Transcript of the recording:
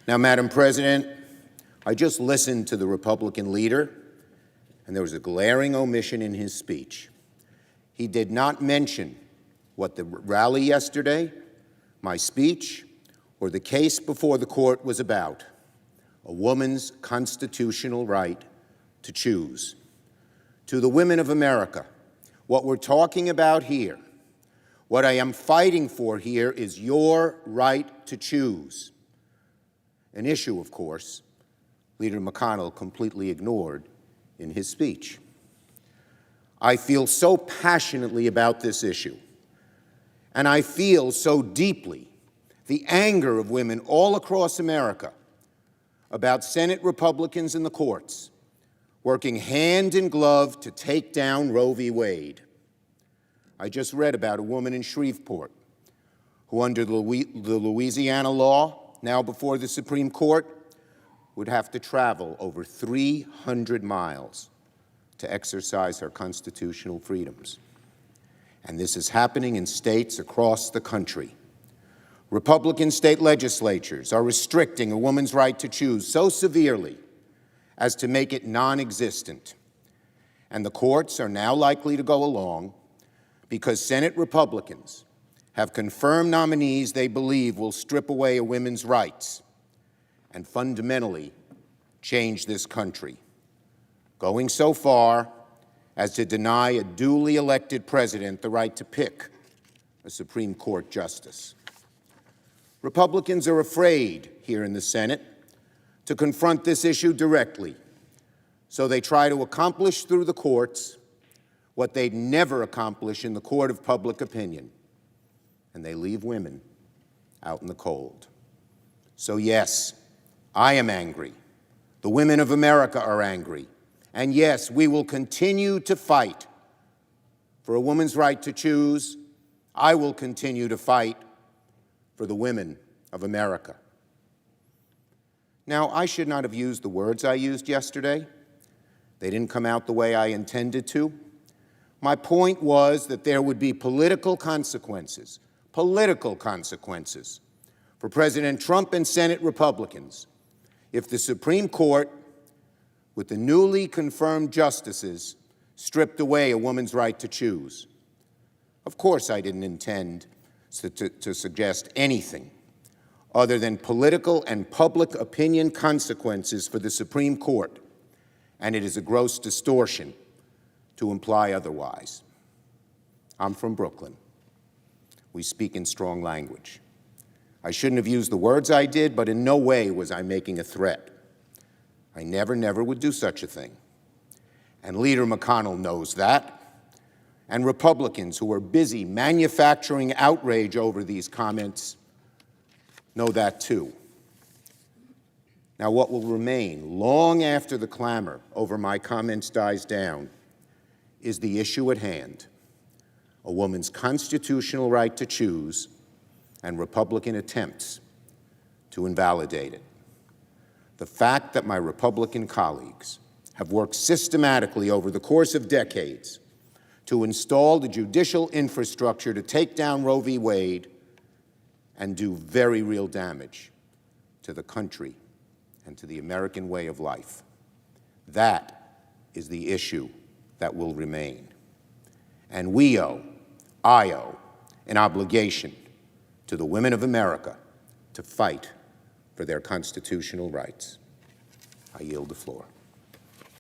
Now, Madam President, I just listened to the Republican leader, and there was a glaring omission in his speech. He did not mention what the rally yesterday, my speech, or the case before the court was about: a woman's constitutional right to choose. To the women of America, what we're talking about here, what I am fighting for here, is your right to choose. An issue, of course, Leader McConnell completely ignored in his speech. I feel so passionately about this issue, and I feel so deeply the anger of women all across America about Senate Republicans in the courts working hand in glove to take down Roe v. Wade. I just read about a woman in Shreveport who, under the Louisiana law, now before the Supreme Court, would have to travel over 300 miles to exercise her constitutional freedoms. And this is happening in states across the country. Republican state legislatures are restricting a woman's right to choose so severely as to make it non-existent. And the courts are now likely to go along because Senate Republicans have confirmed nominees they believe will strip away a woman's rights and fundamentally change this country, going so far as to deny a duly elected president the right to pick a Supreme Court justice. Republicans are afraid here in the Senate to confront this issue directly, so they try to accomplish through the courts what they'd never accomplish in the court of public opinion, and they leave women out in the cold. So yes, I am angry. The women of America are angry. And yes, we will continue to fight for a woman's right to choose. I will continue to fight for the women of America. Now, I should not have used the words I used yesterday. They didn't come out the way I intended to. My point was that there would be political consequences for President Trump and Senate Republicans if the Supreme Court, with the newly confirmed justices, stripped away a woman's right to choose. Of course, I didn't intend to suggest anything other than political and public opinion consequences for the Supreme Court, and it is a gross distortion to imply otherwise. I'm from Brooklyn. We speak in strong language. I shouldn't have used the words I did, but in no way was I making a threat. I never would do such a thing. And Leader McConnell knows that. And Republicans who are busy manufacturing outrage over these comments know that too. Now, what will remain long after the clamor over my comments dies down is the issue at hand: a woman's constitutional right to choose and Republican attempts to invalidate it. The fact that my Republican colleagues have worked systematically over the course of decades to install the judicial infrastructure to take down Roe v. Wade and do very real damage to the country and to the American way of life. That is the issue that will remain. And I owe an obligation to the women of America to fight for their constitutional rights. I yield the floor.